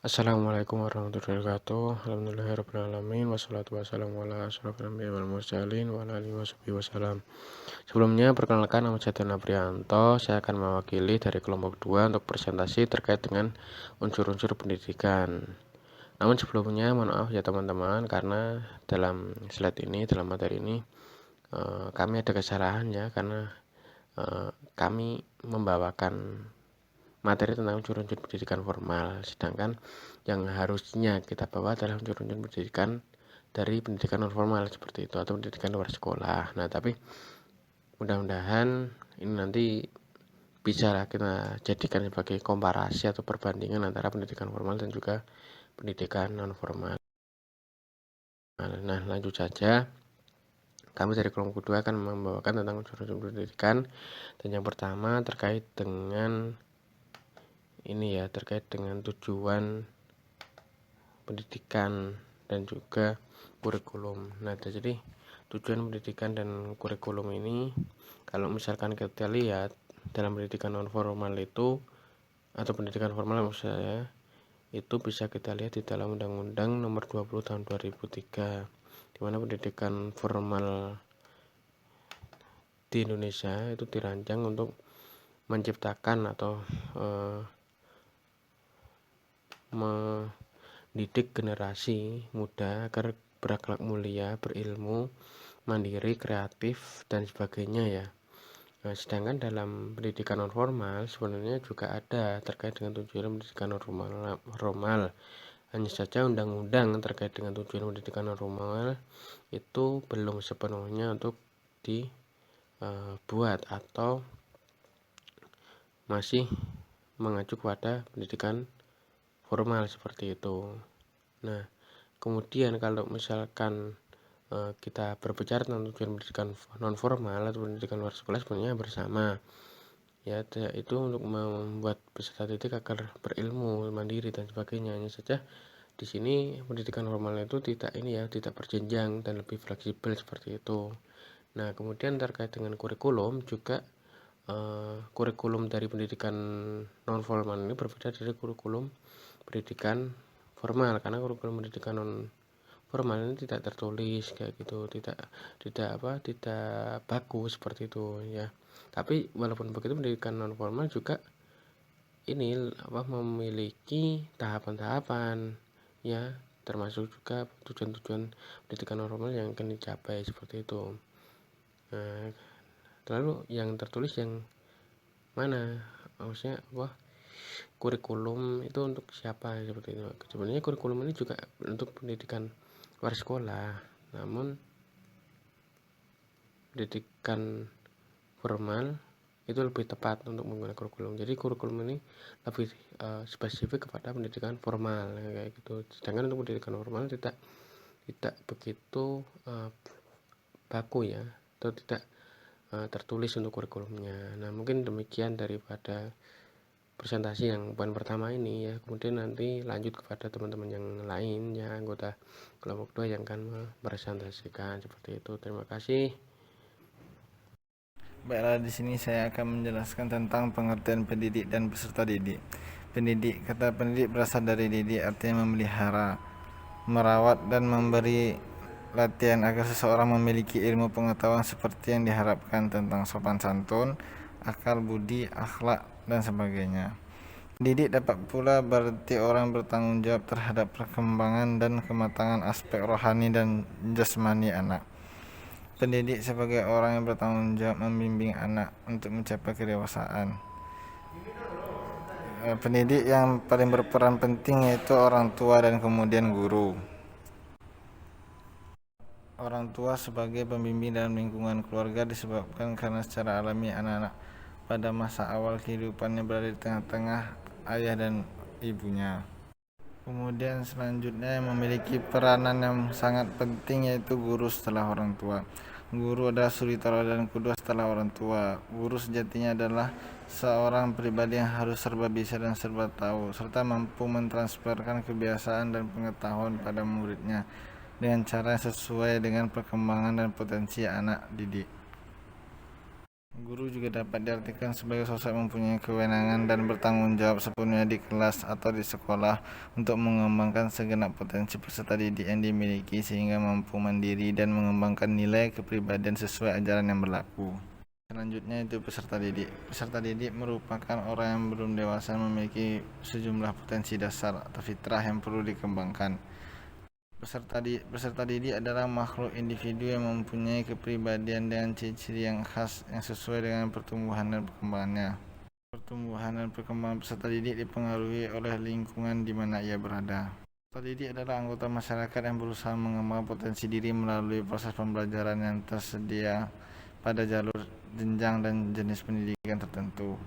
Assalamualaikum warahmatullahi wabarakatuh. Alhamdulillahirrahmanirrahim. Wassalatu wassalamu ala asyrofil anbiya'i wal mursalin wa ala alihi washabihi wasallam. Sebelumnya, perkenalkan nama saya Dana Prianto. Saya akan mewakili dari kelompok 2 untuk presentasi terkait dengan unsur-unsur pendidikan. Namun sebelumnya, mohon maaf ya teman-teman, karena dalam slide ini, dalam materi ini, kami ada kesalahan ya, karena kami membawakan materi tentang unsur-unsur pendidikan formal, sedangkan yang harusnya kita bawa adalah unsur-unsur pendidikan dari pendidikan non formal seperti itu, atau pendidikan luar sekolah. Nah, tapi mudah-mudahan ini nanti bisa kita jadikan sebagai komparasi atau perbandingan antara pendidikan formal dan juga pendidikan non formal. Nah, lanjut saja. Kami dari kelompok kedua akan membawakan tentang unsur-unsur pendidikan, dan yang pertama terkait dengan ini ya, terkait dengan tujuan pendidikan dan juga kurikulum. Nah, jadi tujuan pendidikan dan kurikulum ini, kalau misalkan kita lihat dalam pendidikan non formal itu, atau pendidikan formal maksud saya, itu bisa kita lihat di dalam Undang-Undang Nomor 20 Tahun 2003, di mana pendidikan formal di Indonesia itu dirancang untuk menciptakan atau mendidik generasi muda agar berakhlak mulia, berilmu, mandiri, kreatif, dan sebagainya ya. Nah, sedangkan dalam pendidikan non formal sebenarnya juga ada terkait dengan tujuan pendidikan non formal. Hanya saja undang-undang terkait dengan tujuan pendidikan non formal itu belum sepenuhnya untuk dibuat atau masih mengacu pada pendidikan formal seperti itu. Nah, kemudian kalau misalkan kita berbicara tentang tujuan pendidikan non formal atau pendidikan luar sekolah, sebenarnya bersama ya, itu untuk membuat peserta didik agar berilmu, mandiri, dan sebagainya. Hanya saja di sini pendidikan formal itu tidak berjenjang dan lebih fleksibel seperti itu. Nah, kemudian terkait dengan kurikulum juga, kurikulum dari pendidikan non formal ini berbeda dari kurikulum pendidikan formal, karena kurikulum pendidikan non formal ini tidak tertulis kayak gitu, tidak baku seperti itu ya. Tapi walaupun begitu, pendidikan non formal juga ini memiliki tahapan-tahapan ya, termasuk juga tujuan-tujuan pendidikan non formal yang akan dicapai seperti itu. Nah, lalu yang tertulis yang mana, maksudnya kurikulum itu untuk siapa seperti itu. Sebenarnya kurikulum ini juga untuk pendidikan luar sekolah, namun pendidikan formal itu lebih tepat untuk menggunakan kurikulum. Jadi kurikulum ini lebih spesifik kepada pendidikan formal kayak gitu. Sedangkan untuk pendidikan formal tidak begitu baku ya, atau tidak tertulis untuk kurikulumnya. Nah, mungkin demikian daripada presentasi yang poin pertama ini ya. Kemudian nanti lanjut kepada teman-teman yang lain ya, anggota kelompok 2 yang akan mempresentasikan seperti itu. Terima kasih. Baiklah, di sini saya akan menjelaskan tentang pengertian pendidik dan peserta didik. Pendidik, kata pendidik berasal dari didik, artinya memelihara, merawat, dan memberi latihan agar seseorang memiliki ilmu pengetahuan seperti yang diharapkan tentang sopan santun, akal budi, akhlak, dan sebagainya. Pendidik dapat pula berarti orang bertanggung jawab terhadap perkembangan dan kematangan aspek rohani dan jasmani anak. Pendidik sebagai orang yang bertanggung jawab membimbing anak untuk mencapai kedewasaan. Pendidik yang paling berperan penting yaitu orang tua dan kemudian guru. Orang tua sebagai pembimbing dalam lingkungan keluarga disebabkan karena secara alami anak-anak pada masa awal kehidupannya berada di tengah-tengah ayah dan ibunya. Kemudian selanjutnya yang memiliki peranan yang sangat penting yaitu guru setelah orang tua. Guru adalah suri tauladan kedua setelah orang tua. Guru sejatinya adalah seorang pribadi yang harus serba bisa dan serba tahu, serta mampu mentransferkan kebiasaan dan pengetahuan pada muridnya dengan cara yang sesuai dengan perkembangan dan potensi anak didik. Guru juga dapat diartikan sebagai sosok yang mempunyai kewenangan dan bertanggung jawab sepenuhnya di kelas atau di sekolah untuk mengembangkan segenap potensi peserta didik yang dimiliki sehingga mampu mandiri dan mengembangkan nilai kepribadian sesuai ajaran yang berlaku. Selanjutnya itu peserta didik. Peserta didik merupakan orang yang belum dewasa memiliki sejumlah potensi dasar atau fitrah yang perlu dikembangkan. Peserta didik adalah makhluk individu yang mempunyai kepribadian dengan ciri-ciri yang khas yang sesuai dengan pertumbuhan dan perkembangannya. Pertumbuhan dan perkembangan peserta didik dipengaruhi oleh lingkungan di mana ia berada. Peserta didik adalah anggota masyarakat yang berusaha mengembangkan potensi diri melalui proses pembelajaran yang tersedia pada jalur jenjang dan jenis pendidikan tertentu.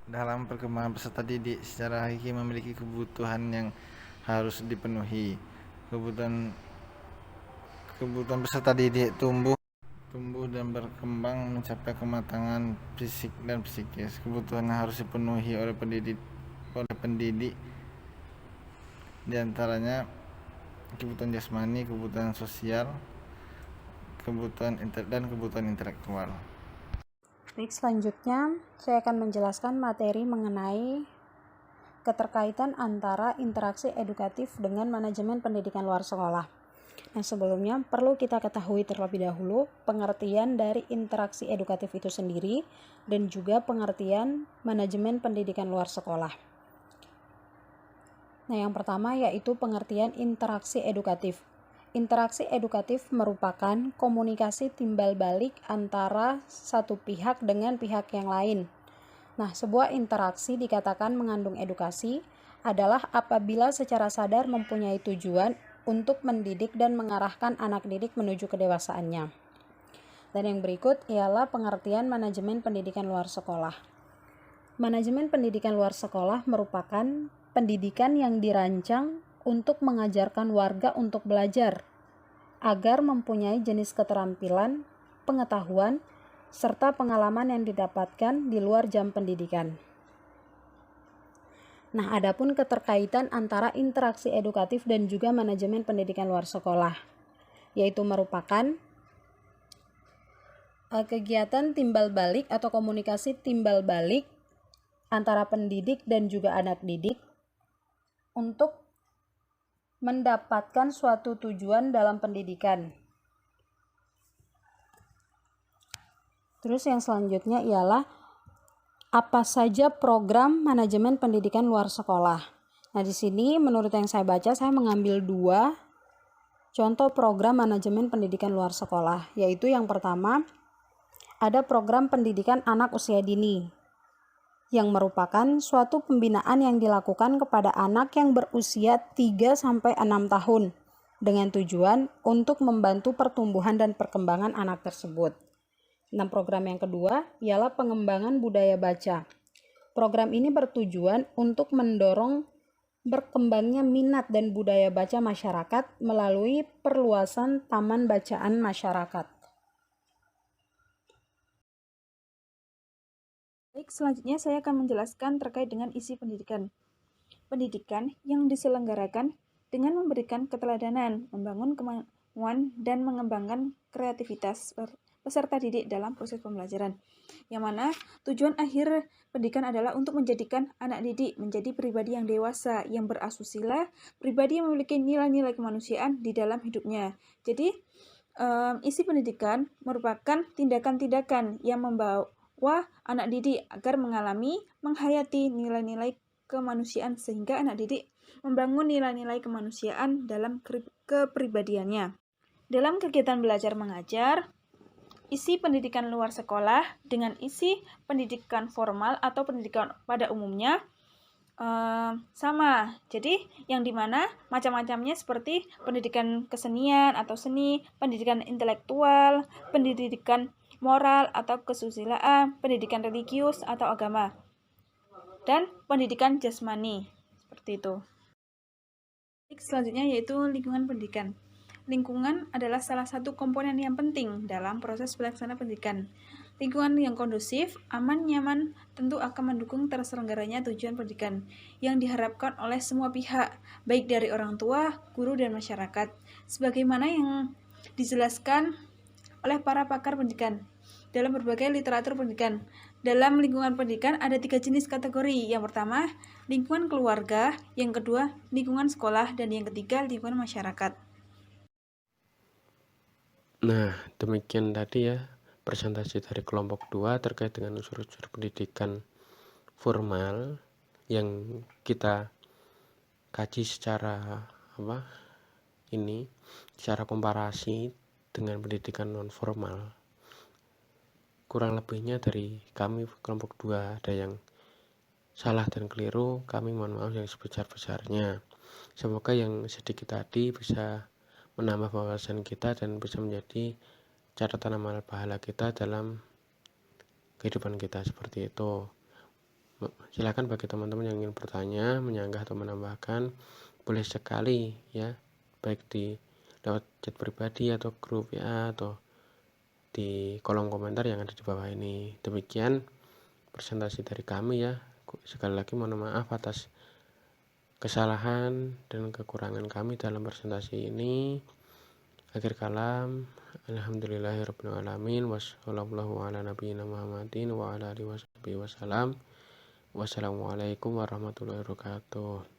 Dalam perkembangan peserta didik secara hakiki memiliki kebutuhan yang harus dipenuhi. Kebutuhan peserta didik tumbuh dan berkembang mencapai kematangan fisik dan psikis. Kebutuhan yang harus dipenuhi oleh pendidik diantaranya kebutuhan jasmani, kebutuhan sosial, dan kebutuhan intelektual. Baik, selanjutnya saya akan menjelaskan materi mengenai keterkaitan antara interaksi edukatif dengan manajemen pendidikan luar sekolah. Nah, sebelumnya perlu kita ketahui terlebih dahulu pengertian dari interaksi edukatif itu sendiri dan juga pengertian manajemen pendidikan luar sekolah. Nah, yang pertama yaitu pengertian interaksi edukatif. Interaksi edukatif merupakan komunikasi timbal balik antara satu pihak dengan pihak yang lain. Nah, sebuah interaksi dikatakan mengandung edukasi adalah apabila secara sadar mempunyai tujuan untuk mendidik dan mengarahkan anak didik menuju kedewasaannya. Dan yang berikut ialah pengertian manajemen pendidikan luar sekolah. Manajemen pendidikan luar sekolah merupakan pendidikan yang dirancang untuk mengajarkan warga untuk belajar agar mempunyai jenis keterampilan, pengetahuan, serta pengalaman yang didapatkan di luar jam pendidikan. Nah, adapun keterkaitan antara interaksi edukatif dan juga manajemen pendidikan luar sekolah, yaitu merupakan kegiatan timbal balik atau komunikasi timbal balik antara pendidik dan juga anak didik untuk mendapatkan suatu tujuan dalam pendidikan. Terus yang selanjutnya ialah apa saja program manajemen pendidikan luar sekolah. Nah, di sini menurut yang saya baca saya mengambil 2 contoh program manajemen pendidikan luar sekolah, yaitu yang pertama ada program pendidikan anak usia dini yang merupakan suatu pembinaan yang dilakukan kepada anak yang berusia 3-6 tahun dengan tujuan untuk membantu pertumbuhan dan perkembangan anak tersebut. Nah, program yang kedua ialah pengembangan budaya baca. Program ini bertujuan untuk mendorong berkembangnya minat dan budaya baca masyarakat melalui perluasan taman bacaan masyarakat. Baik, selanjutnya saya akan menjelaskan terkait dengan isi pendidikan. Pendidikan yang diselenggarakan dengan memberikan keteladanan, membangun kemampuan, dan mengembangkan kreativitas peserta didik dalam proses pembelajaran, yang mana tujuan akhir pendidikan adalah untuk menjadikan anak didik menjadi pribadi yang dewasa, yang berasusila, pribadi yang memiliki nilai-nilai kemanusiaan di dalam hidupnya. Jadi, isi pendidikan merupakan tindakan-tindakan yang membawa anak didik agar mengalami, menghayati nilai-nilai kemanusiaan sehingga anak didik membangun nilai-nilai kemanusiaan dalam kepribadiannya. Dalam kegiatan belajar mengajar, isi pendidikan luar sekolah dengan isi pendidikan formal atau pendidikan pada umumnya sama. Jadi yang dimana macam-macamnya seperti pendidikan kesenian atau seni, pendidikan intelektual, pendidikan moral atau kesusilaan, pendidikan religius atau agama, dan pendidikan jasmani. Seperti itu. Selanjutnya yaitu lingkungan pendidikan. Lingkungan adalah salah satu komponen yang penting dalam proses pelaksanaan pendidikan. Lingkungan yang kondusif, aman, nyaman tentu akan mendukung terselenggaranya tujuan pendidikan yang diharapkan oleh semua pihak, baik dari orang tua, guru, dan masyarakat. Sebagaimana yang dijelaskan oleh para pakar pendidikan, dalam berbagai literatur pendidikan. Dalam lingkungan pendidikan ada 3 jenis kategori. Yang pertama, lingkungan keluarga, yang kedua, lingkungan sekolah, dan yang ketiga, lingkungan masyarakat. Nah, demikian tadi ya presentasi dari kelompok 2 terkait dengan unsur-unsur pendidikan formal yang kita kaji secara secara komparasi dengan pendidikan non formal. Kurang lebihnya dari kami kelompok 2 ada yang salah dan keliru, kami mohon maaf yang sebesar-besarnya. Semoga yang sedikit tadi bisa menambah wawasan kita dan bisa menjadi catatan amal pahala kita dalam kehidupan kita, seperti itu. Silakan bagi teman-teman yang ingin bertanya, menyanggah atau menambahkan, boleh sekali ya, baik di lewat chat pribadi atau grup ya, atau di kolom komentar yang ada di bawah ini. Demikian presentasi dari kami ya. Sekali lagi mohon maaf atas kesalahan dan kekurangan kami dalam presentasi ini. Akhir kalam, alhamdulillahirabbil alamin, wassallallahu ala nabiyina Muhammadin wa ala alihi wasallam. Wassalamualaikum warahmatullahi wabarakatuh.